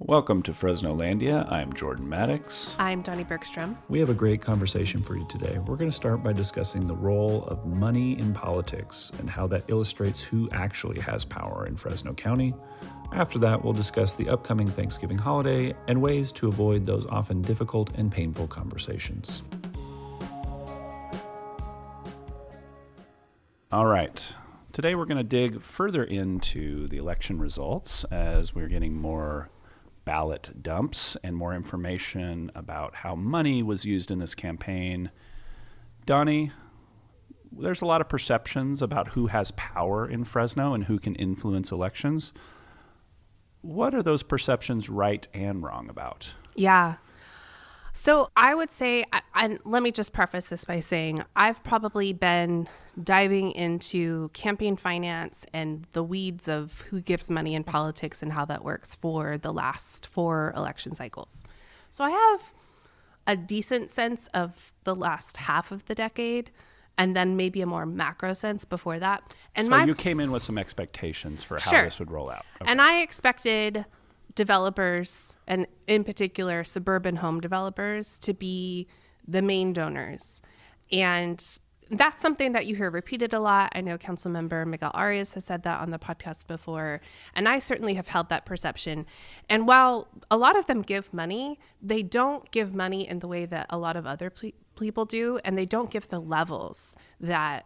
Welcome to Fresnolandia. I'm Jordan Maddox. I'm Donnie Bergstrom. We have a great conversation for you today. We're going to start by discussing the role of money in politics and how that illustrates who actually has power in Fresno County. After that, we'll discuss the upcoming Thanksgiving holiday and ways to avoid those often difficult and painful conversations. All right. Today we're going to dig further into the election results as we're getting more ballot dumps and more information about how money was used in this campaign. Donnie, there's a lot of perceptions about who has power in Fresno and who can influence elections. What are those perceptions right and wrong about? Yeah. So I would say, and let me just preface this by saying, I've probably been diving into campaign finance and the weeds of who gives money in politics and how that works for the last 4 election cycles. So I have a decent sense of the last half of the decade, and then maybe a more macro sense before that. And so you came in with some expectations for how this would roll out. Okay. And I expected developers, and in particular suburban home developers, to be the main donors. And that's something that you hear repeated a lot. I know Councilmember Miguel Arias has said that on the podcast before, and I certainly have held that perception. And while a lot of them give money, they don't give money in the way that a lot of other people do, and they don't give the levels that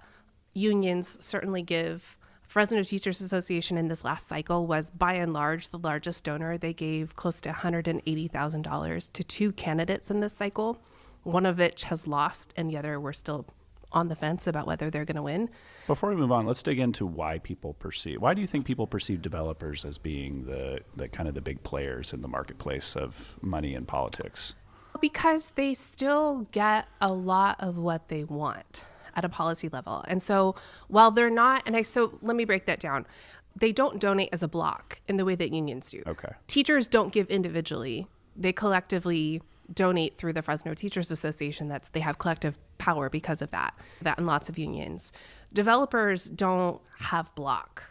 unions certainly give. Fresno Teachers Association in this last cycle was by and large the largest donor. They gave close to $180,000 to 2 candidates in this cycle, one of which has lost and the other we're still on the fence about whether they're going to win. Before we move on, let's dig into why do you think people perceive developers as being the kind of the big players in the marketplace of money and politics? Because they still get a lot of what they want at a policy level. And so while they're not, so let me break that down. They don't donate as a block in the way that unions do. Okay. Teachers don't give individually. They collectively donate through the Fresno Teachers Association. They have collective power because of that and lots of unions. Developers don't have blocks.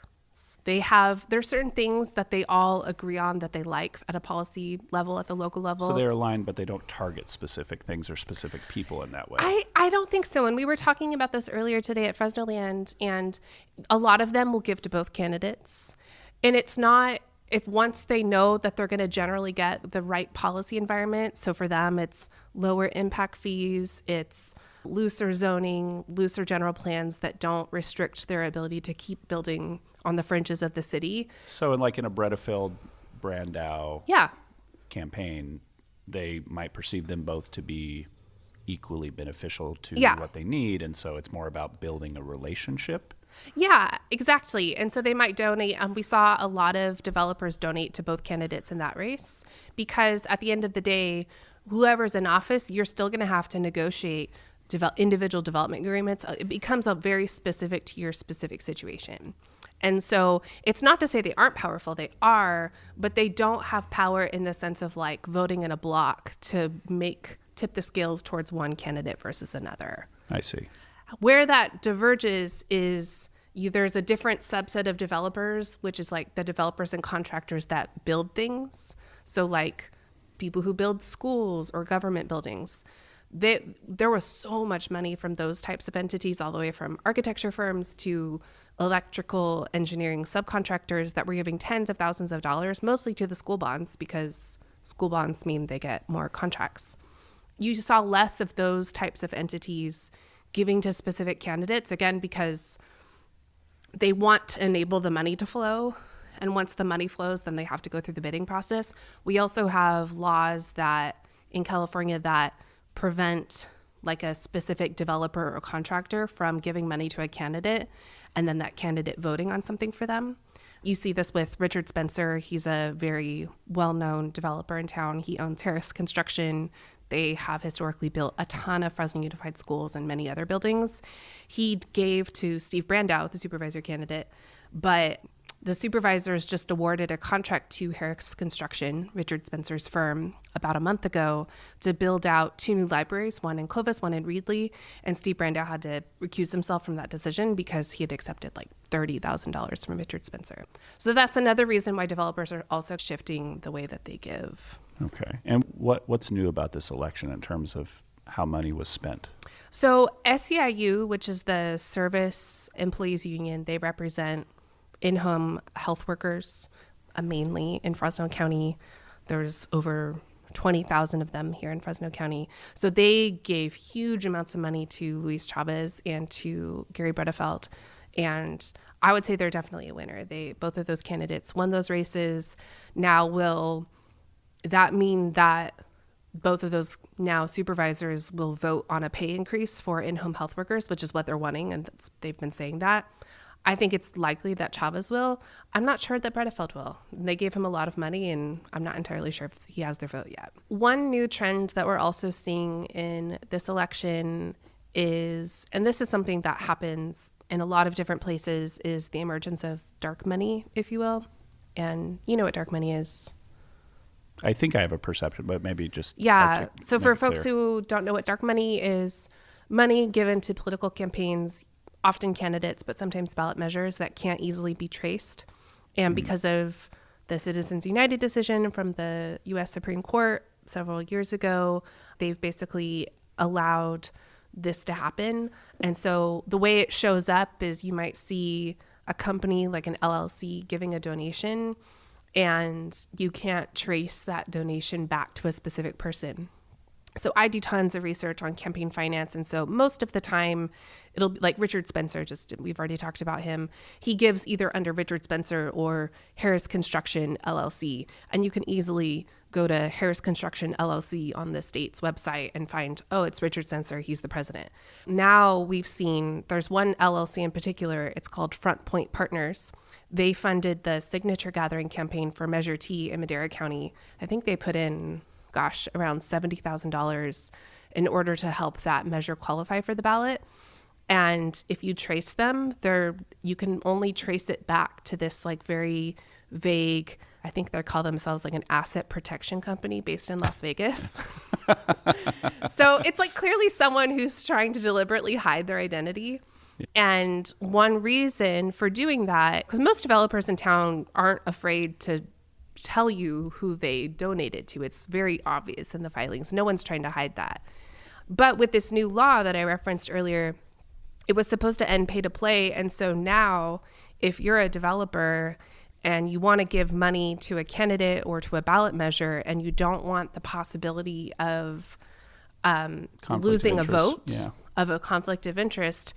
There's certain things that they all agree on that they like at a policy level, at the local level. So they're aligned, but they don't target specific things or specific people in that way. I don't think so. And we were talking about this earlier today at Fresnoland, and a lot of them will give to both candidates. And it's once they know that they're going to generally get the right policy environment. So for them, it's lower impact fees, it's looser zoning, looser general plans that don't restrict their ability to keep building on the fringes of the city. So in a Bredefeld, Brandau campaign, they might perceive them both to be equally beneficial to what they need. And so it's more about building a relationship. Yeah, exactly. And so they might donate. We saw a lot of developers donate to both candidates in that race because at the end of the day, whoever's in office, you're still going to have to negotiate individual development agreements. It becomes very specific to your specific situation. And so it's not to say they aren't powerful. They are, but they don't have power in the sense of voting in a block to tip the scales towards one candidate versus another. I see. Where that diverges is there's a different subset of developers, which is the developers and contractors that build things. So people who build schools or government buildings. There was so much money from those types of entities, all the way from architecture firms to electrical engineering subcontractors that were giving tens of thousands of dollars, mostly to the school bonds, because school bonds mean they get more contracts. You saw less of those types of entities giving to specific candidates, again, because they want to enable the money to flow. And once the money flows, then they have to go through the bidding process. We also have laws in California that prevent a specific developer or contractor from giving money to a candidate and then that candidate voting on something for them. You see this with Richard Spencer. He's a very well-known developer in town. He owns Harris Construction. They have historically built a ton of Fresno Unified Schools and many other buildings. He gave to Steve Brandau, the supervisor candidate, but The supervisors just awarded a contract to Harris Construction, Richard Spencer's firm, about a month ago to build out 2 new libraries, one in Clovis, one in Reedley. And Steve Brandow had to recuse himself from that decision because he had accepted like $30,000 from Richard Spencer. So that's another reason why developers are also shifting the way that they give. Okay. And what's new about this election in terms of how money was spent? So SEIU, which is the Service Employees Union, they represent in-home health workers, mainly in Fresno County. There's over 20,000 of them here in Fresno County. So they gave huge amounts of money to Luis Chavez and to Gary Bredefeld. And I would say they're definitely a winner. Both of those candidates won those races. Now, will that mean that both of those now supervisors will vote on a pay increase for in-home health workers, which is what they're wanting, and they've been saying that? I think it's likely that Chavez will. I'm not sure that Bredefeld will. They gave him a lot of money, and I'm not entirely sure if he has their vote yet. One new trend that we're also seeing in this election is, and this is something that happens in a lot of different places, is the emergence of dark money, if you will. And you know what dark money is. I think I have a perception, but maybe just... Yeah. So for folks clear. who don't know what dark money is, money given to political campaigns, often candidates, but sometimes ballot measures that can't easily be traced. And because of the Citizens United decision from the U.S. Supreme Court several years ago, they've basically allowed this to happen. And so the way it shows up is you might see a company like an LLC giving a donation, and you can't trace that donation back to a specific person. So I do tons of research on campaign finance. And so most of the time it'll be like Richard Spencer, we've already talked about him. He gives either under Richard Spencer or Harris Construction LLC. And you can easily go to Harris Construction LLC on the state's website and find, oh, it's Richard Spencer. He's the president. Now we've seen, there's one LLC in particular. It's called Front Point Partners. They funded the signature gathering campaign for Measure T in Madera County. I think they put in, around $70,000 in order to help that measure qualify for the ballot. And if you trace them, you can only trace it back to this like very vague, I think they call themselves like an asset protection company based in Las Vegas. So it's like clearly someone who's trying to deliberately hide their identity. And one reason for doing that, because most developers in town aren't afraid to tell you who they donated to. It's very obvious in the filings. No one's trying to hide that. But with this new law that I referenced earlier, it was supposed to end pay to play. And so now if you're a developer and you want to give money to a candidate or to a ballot measure and you don't want the possibility of losing a vote of a conflict of interest,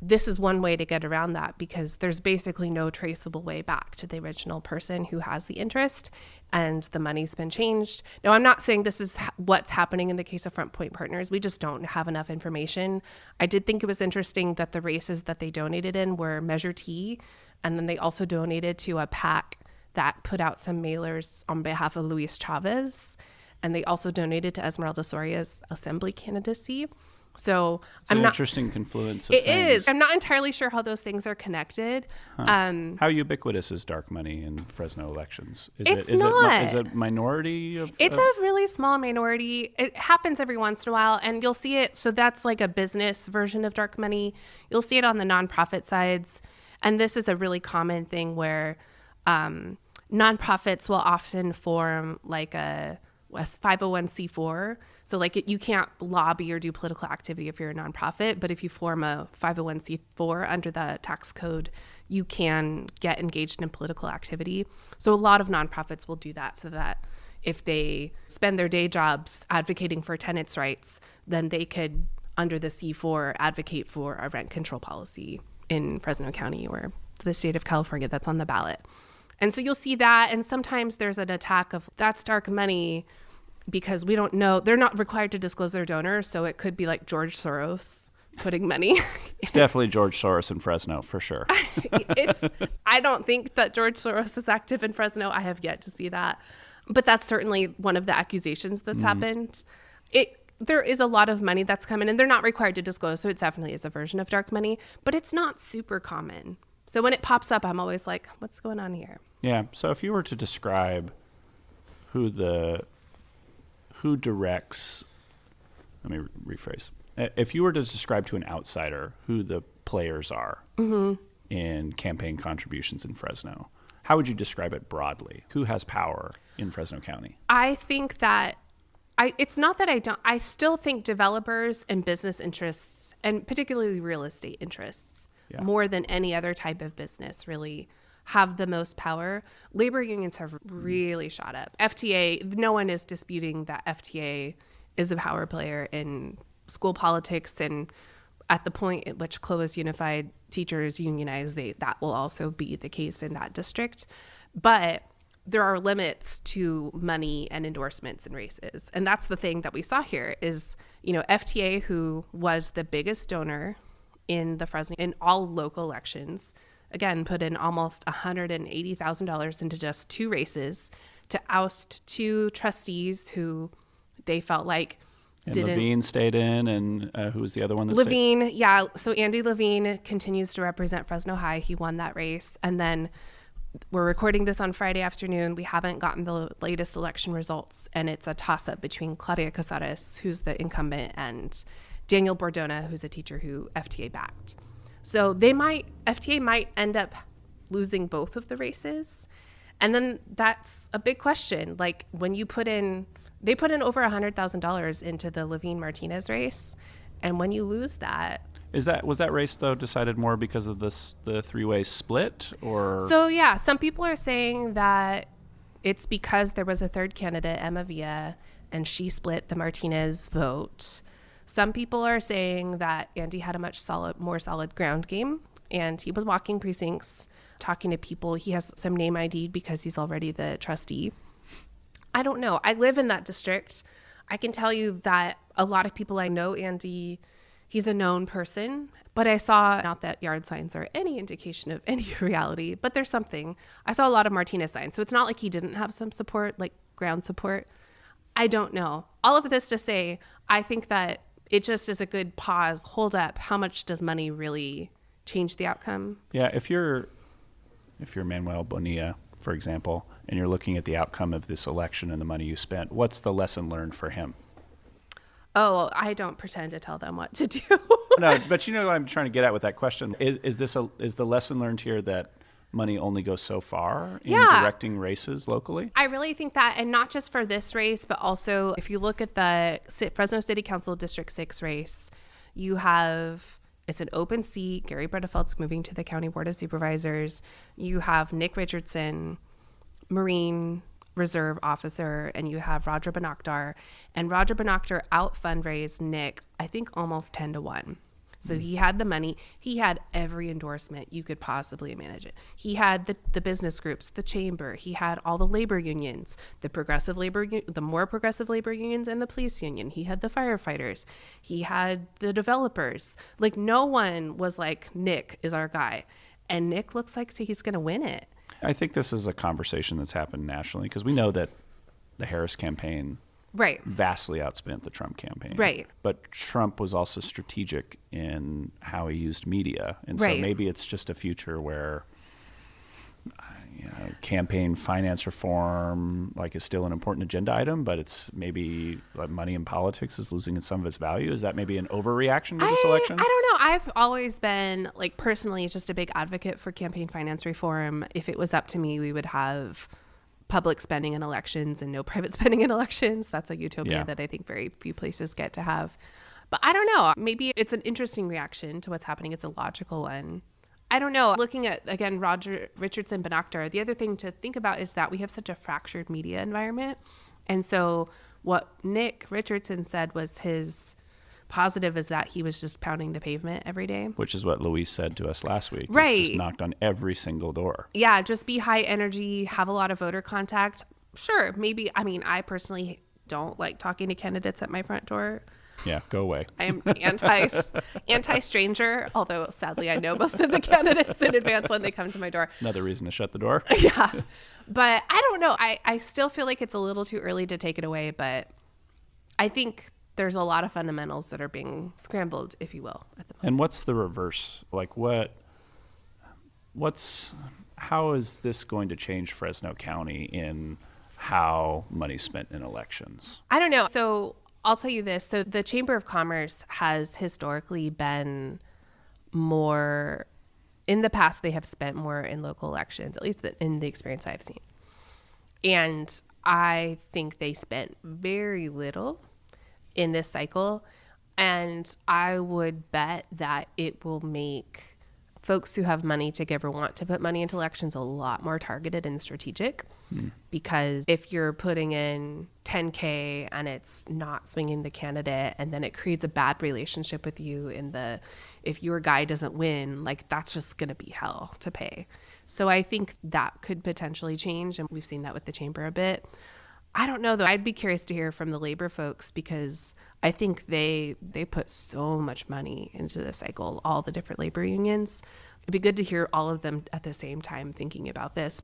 this is one way to get around that, because there's basically no traceable way back to the original person who has the interest, and the money's been changed. Now, I'm not saying this is what's happening in the case of Front Point Partners. We just don't have enough information. I did think it was interesting that the races that they donated in were Measure T, and then they also donated to a PAC that put out some mailers on behalf of Luis Chavez, and they also donated to Esmeralda Soria's assembly candidacy. So it's an interesting confluence of things. It is. I'm not entirely sure how those things are connected. How ubiquitous is dark money in Fresno elections? It's not. Is it minority? It's a really small minority. It happens every once in a while, and you'll see it. So that's like a business version of dark money. You'll see it on the nonprofit sides. And this is a really common thing where nonprofits will often form like a 501c4. So like you can't lobby or do political activity if you're a nonprofit, but if you form a 501c4 under the tax code, you can get engaged in political activity. So a lot of nonprofits will do that, so that if they spend their day jobs advocating for tenants' rights, then they could, under the C4, advocate for a rent control policy in Fresno County or the state of California that's on the ballot. And so you'll see that, and sometimes there's an attack of that's dark money, because we don't know, they're not required to disclose their donors. So it could be like George Soros putting money. It's definitely George Soros in Fresno for sure. I don't think that George Soros is active in Fresno. I have yet to see that, but that's certainly one of the accusations that's happened. There is a lot of money that's coming, and they're not required to disclose. So it definitely is a version of dark money, but it's not super common. So when it pops up, I'm always like, what's going on here? Yeah. So if you were to describe who directs, let me rephrase. If you were to describe to an outsider who the players are in campaign contributions in Fresno, how would you describe it broadly? Who has power in Fresno County? I think that it's not that I still think developers and business interests, and particularly real estate interests, more than any other type of business really have the most power. Labor unions have really shot up. FTA, no one is disputing that FTA is a power player in school politics, and at the point at which Clovis Unified Teachers unionize, that will also be the case in that district. But there are limits to money and endorsements and races. And that's the thing that we saw here is, FTA, who was the biggest donor in the Fresno, in all local elections, again, put in almost $180,000 into just 2 races to oust 2 trustees who they felt like and didn't. Levine stayed in, and who was the other one? Levine, yeah. So Andy Levine continues to represent Fresno High. He won that race. And then we're recording this on Friday afternoon. We haven't gotten the latest election results, and it's a toss-up between Claudia Casares, who's the incumbent, and Danielle Bordona, who's a teacher who FTA backed. So FTA might end up losing both of the races. And then that's a big question. Like when they put in over $100,000 into the Levine Martinez race. And when you lose that. Was that race though decided more because of the 3-way split, or? So yeah, some people are saying that it's because there was a third candidate, Emma Villa, and she split the Martinez vote. Some people are saying that Andy had a much more solid ground game, and he was walking precincts, talking to people. He has some name ID because he's already the trustee. I don't know. I live in that district. I can tell you that a lot of people I know, Andy, he's a known person, but I saw, not that yard signs are any indication of any reality, but there's something. I saw a lot of Martinez signs. So it's not like he didn't have some support, like ground support. I don't know. All of this to say, I think that it just is a good pause. Hold up. How much does money really change the outcome? Yeah. If you're Manuel Bonilla, for example, and you're looking at the outcome of this election and the money you spent, what's the lesson learned for him? Oh, I don't pretend to tell them what to do. No, but you know what I'm trying to get at with that question. Is the lesson learned here that money only goes so far in directing races locally? I really think that, and not just for this race, but also if you look at the Fresno City Council District 6 race, it's an open seat. Gary Bredefeld's moving to the County Board of Supervisors. You have Nick Richardson, Marine Reserve officer, and you have Roger Banaktar. And Roger Banaktar out fundraised Nick, I think almost 10-1. So he had the money. He had every endorsement you could possibly manage it. He had the business groups, the chamber. He had all the labor unions, the more progressive labor unions, and the police union. He had the firefighters. He had the developers. Like no one was like, Nick is our guy. And Nick looks like he's going to win it. I think this is a conversation that's happened nationally because we know that the Harris campaign vastly outspent the Trump campaign. Right. But Trump was also strategic in how he used media. And so maybe it's just a future where campaign finance reform is still an important agenda item, but it's maybe money in politics is losing some of its value. Is that maybe an overreaction to this election? I don't know. I've always been personally just a big advocate for campaign finance reform. If it was up to me, we would have public spending in elections and no private spending in elections. That's a utopia that I think very few places get to have. But I don't know. Maybe it's an interesting reaction to what's happening. It's a logical one. I don't know. Looking at, again, Roger Richardson, Banaktar, the other thing to think about is that we have such a fractured media environment. And so what Nick Richardson said was his positive is that he was just pounding the pavement every day. Which is what Luis said to us last week. Right. He's just knocked on every single door. Yeah, just be high energy, have a lot of voter contact. Sure, maybe. I mean, I personally don't like talking to candidates at my front door. Yeah, go away. I am anti-stranger, although sadly I know most of the candidates in advance when they come to my door. Another reason to shut the door. Yeah, but I don't know. I still feel like it's a little too early to take it away, but I think there's a lot of fundamentals that are being scrambled, if you will, at the moment. And what's the reverse? how is this going to change Fresno County in how money's spent in elections? I don't know. So I'll tell you this. So the Chamber of Commerce has historically been more, in the past, they have spent more in local elections, at least in the experience I've seen. And I think they spent very little in this cycle. And I would bet that it will make folks who have money to give or want to put money into elections a lot more targeted and strategic. Because if you're putting in $10K and it's not swinging the candidate, and then it creates a bad relationship with you if your guy doesn't win, like that's just going to be hell to pay. So I think that could potentially change. And we've seen that with the chamber a bit. I don't know though. I'd be curious to hear from the labor folks, because I think they put so much money into this cycle, all the different labor unions. It'd be good to hear all of them at the same time thinking about this.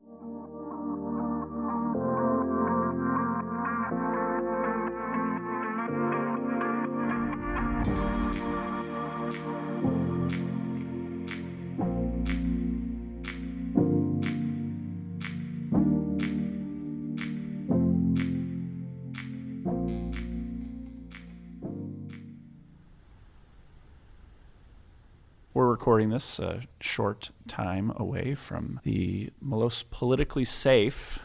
We're recording this a short time away from the most politically safe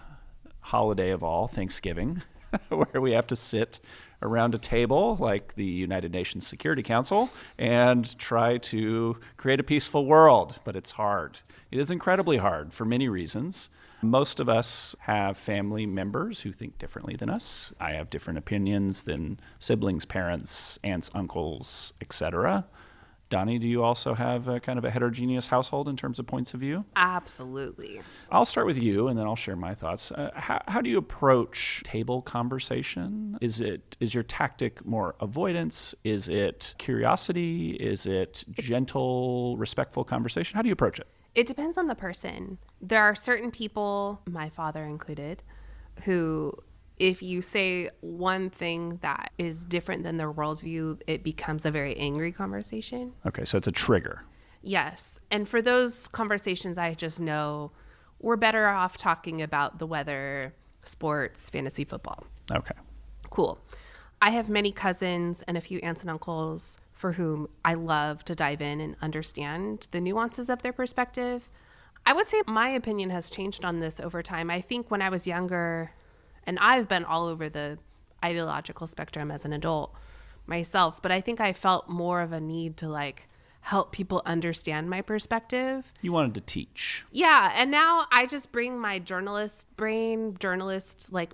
holiday of all, Thanksgiving, where we have to sit around a table like the United Nations Security Council and try to create a peaceful world. But it's hard. It is incredibly hard for many reasons. Most of us have family members who think differently than us. I have different opinions than siblings, parents, aunts, uncles, etc. Donnie, do you also have a kind of a heterogeneous household in terms of points of view? Absolutely. I'll start with you, and then I'll share my thoughts. How do you approach table conversation? Is your tactic more avoidance? Is it curiosity? Is it gentle, respectful conversation? How do you approach it? It depends on the person. There are certain people, my father included, who if you say one thing that is different than their worldview, it becomes a very angry conversation. Okay, so it's a trigger. Yes. And for those conversations, I just know we're better off talking about the weather, sports, fantasy football. Okay. Cool. I have many cousins and a few aunts and uncles for whom I love to dive in and understand the nuances of their perspective. I would say my opinion has changed on this over time. I think when I was younger, and I've been all over the ideological spectrum as an adult myself, but I think I felt more of a need to help people understand my perspective. You wanted to teach. Yeah. And now I just bring my journalist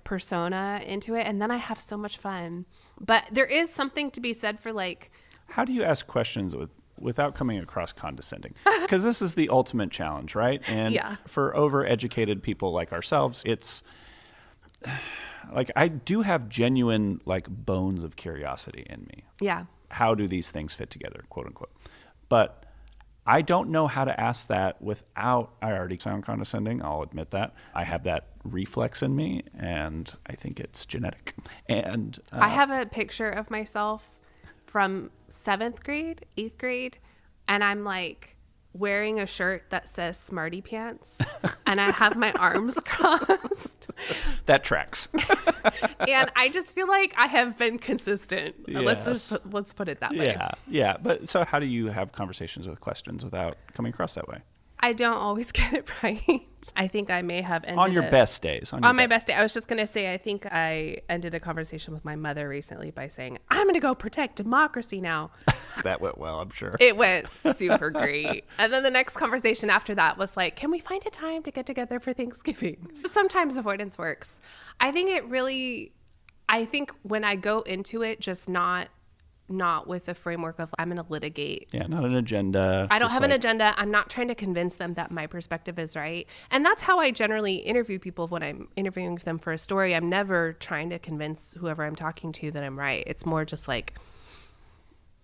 persona into it. And then I have so much fun. But there is something to be said for how do you ask questions without coming across condescending? Because this is the ultimate challenge, right? And for overeducated people like ourselves, it's I do have genuine bones of curiosity in me. Yeah. How do these things fit together, quote unquote? But I don't know how to ask that without, I already sound condescending, I'll admit that. I have that reflex in me, and I think it's genetic. And I have a picture of myself from 7th grade, 8th grade, and I'm wearing a shirt that says Smarty Pants, and I have my arms crossed. That tracks. And I just feel like I have been consistent. Yes. Let's put it that way. Yeah. But so how do you have conversations with questions without coming across that way? I don't always get it right. I think I may have ended on your best days. On my best day. I was just going to say, I think I ended a conversation with my mother recently by saying, I'm going to go protect democracy now. That went well, I'm sure. It went super great. And then the next conversation after that was can we find a time to get together for Thanksgiving? So sometimes avoidance works. I think when I go into it, just not with the framework of I'm going to litigate. Yeah, not an agenda. I don't have an agenda. I'm not trying to convince them that my perspective is right. And that's how I generally interview people when I'm interviewing them for a story. I'm never trying to convince whoever I'm talking to that I'm right. It's more just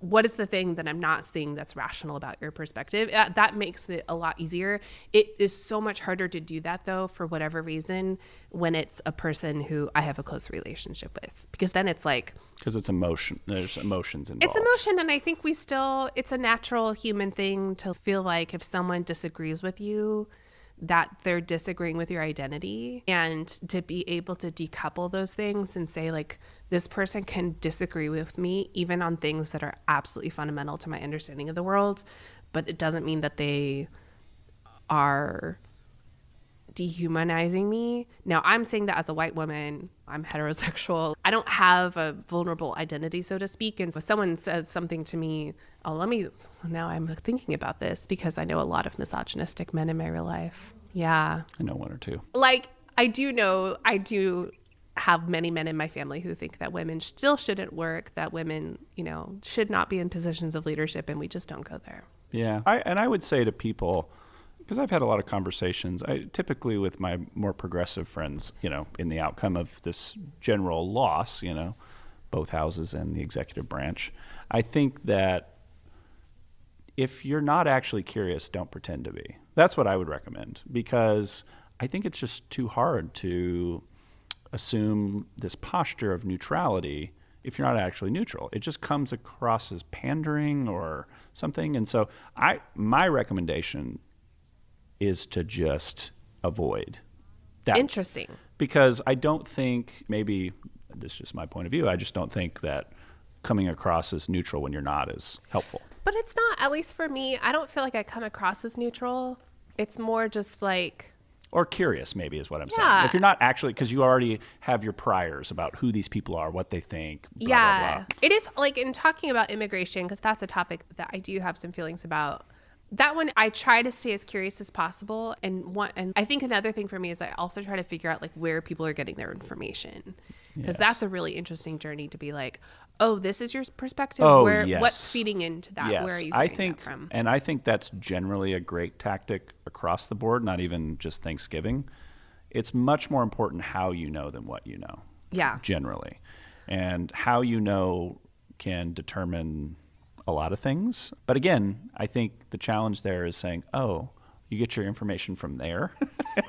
what is the thing that I'm not seeing that's rational about your perspective? That makes it a lot easier. It is so much harder to do that, though, for whatever reason, when it's a person who I have a close relationship with, because then it's like, because it's emotion. There's emotions involved. it's emotion. And I think it's a natural human thing to feel like if someone disagrees with you, that they're disagreeing with your identity, and to be able to decouple those things and say, like, this person can disagree with me even on things that are absolutely fundamental to my understanding of the world, but it doesn't mean that they are dehumanizing me. Now, I'm saying that as a white woman, I'm heterosexual. I don't have a vulnerable identity, so to speak. And so if someone says something to me, now I'm thinking about this because I know a lot of misogynistic men in my real life. Yeah. I know one or two. Like, I do have many men in my family who think that women still shouldn't work, that women, should not be in positions of leadership, and we just don't go there. Yeah. I would say to people, because I've had a lot of conversations, typically with my more progressive friends, in the outcome of this general loss, both houses and the executive branch, I think that if you're not actually curious, don't pretend to be. That's what I would recommend, because I think it's just too hard to assume this posture of neutrality if you're not actually neutral. It just comes across as pandering or something. And so my recommendation is to just avoid that. Interesting. Because I don't think, maybe this is just my point of view, I just don't think that coming across as neutral when you're not is helpful. But it's not, at least for me, I don't feel like I come across as neutral. It's more just like... Or curious, maybe, is what I'm Yeah. saying. If you're not actually, because you already have your priors about who these people are, what they think, blah, blah, blah. It is, like, in talking about immigration, because that's a topic that I do have some feelings about. That one, I try to stay as curious as possible. And I think another thing for me is I also try to figure out, like, where people are getting their information. Because Yes. that's a really interesting journey to be like, oh, this is your perspective. Oh, What's yes. feeding into that? Yes, Where are you I getting think, that from? and I think that's generally a great tactic across the board, not even just Thanksgiving. It's much more important how you know than what you know. Yeah. Generally. And how you know can determine a lot of things. But again, I think the challenge there is saying, oh, you get your information from there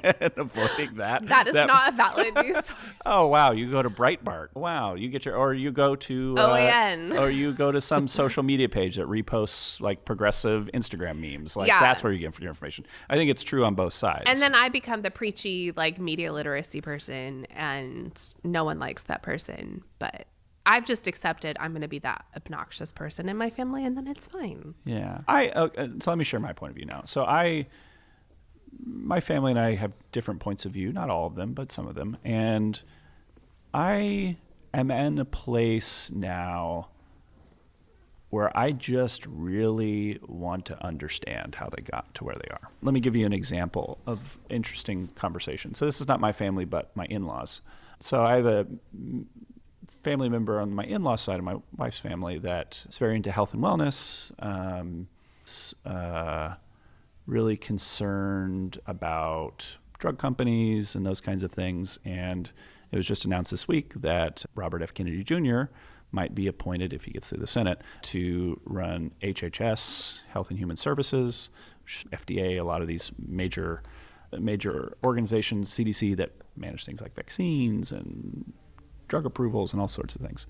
and avoiding that. That is not a valid news source. Oh, wow. You go to Breitbart. Wow. You get or you go to OAN. or you go to some social media page that reposts like progressive Instagram memes. Like Yeah. that's where you get your information. I think it's true on both sides. And then I become the preachy, like, media literacy person, and no one likes that person. But I've just accepted I'm going to be that obnoxious person in my family, and then it's fine. Yeah. So let me share my point of view now. So my family and I have different points of view, not all of them, but some of them. And I am in a place now where I just really want to understand how they got to where they are. Let me give you an example of interesting conversation. So this is not my family, but my in-laws. So I have a family member on my in-law side of my wife's family that is very into health and wellness, really concerned about drug companies and those kinds of things. And it was just announced this week that Robert F. Kennedy Jr. might be appointed, if he gets through the Senate, to run HHS, Health and Human Services, FDA, a lot of these major organizations, CDC, that manage things like vaccines and drug approvals and all sorts of things.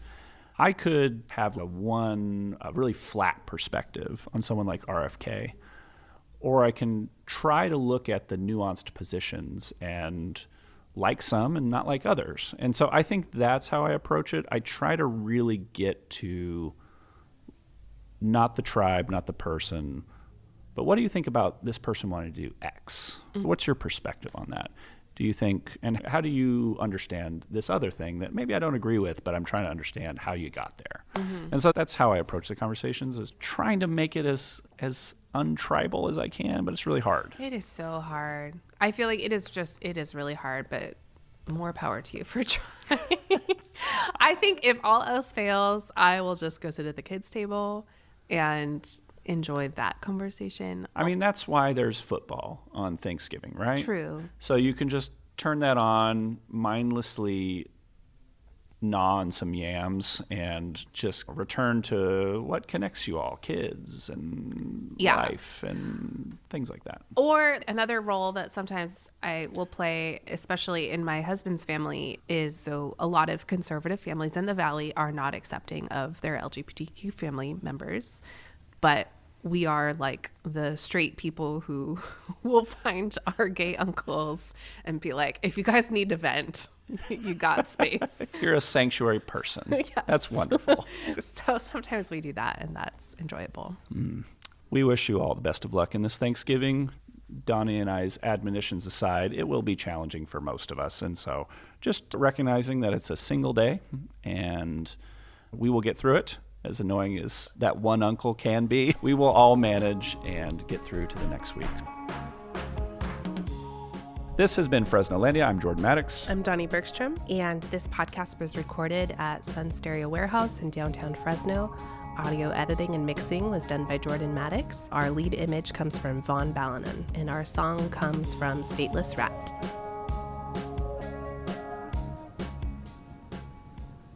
I could have a really flat perspective on someone like RFK, or I can try to look at the nuanced positions and like some and not like others. And so I think that's how I approach it. I try to really get to not the tribe, not the person, but what do you think about this person wanting to do X? Mm-hmm. What's your perspective on that? Do you think, and how do you understand this other thing that maybe I don't agree with, but I'm trying to understand how you got there? Mm-hmm. And so that's how I approach the conversations, is trying to make it as untribal as I can, but it's really hard. It is so hard. I feel like it is really hard, but more power to you for trying. I think if all else fails, I will just go sit at the kids' table and enjoy that conversation. I mean, that's why there's football on Thanksgiving, right? True. So you can just turn that on, mindlessly gnaw on some yams and just return to what connects you all, kids and life and things like that. Or another role that sometimes I will play, especially in my husband's family, is so a lot of conservative families in the Valley are not accepting of their LGBTQ family members, but we are like the straight people who will find our gay uncles and be like, if you guys need to vent, you got space. You're a sanctuary person. Yes. That's wonderful. So sometimes we do that, and that's enjoyable. We wish you all the best of luck in this Thanksgiving. Donnie and I's admonitions aside, it will be challenging for most of us. And so just recognizing that it's a single day and we will get through it. As annoying as that one uncle can be, we will all manage and get through to the next week. This has been Fresnolandia. I'm Jordan Maddox. I'm Donnie Bergstrom, and this podcast was recorded at Sun Stereo Warehouse in downtown Fresno. Audio editing and mixing was done by Jordan Maddox. Our lead image comes from Vaughn Ballanon, and our song comes from Stateless Rat.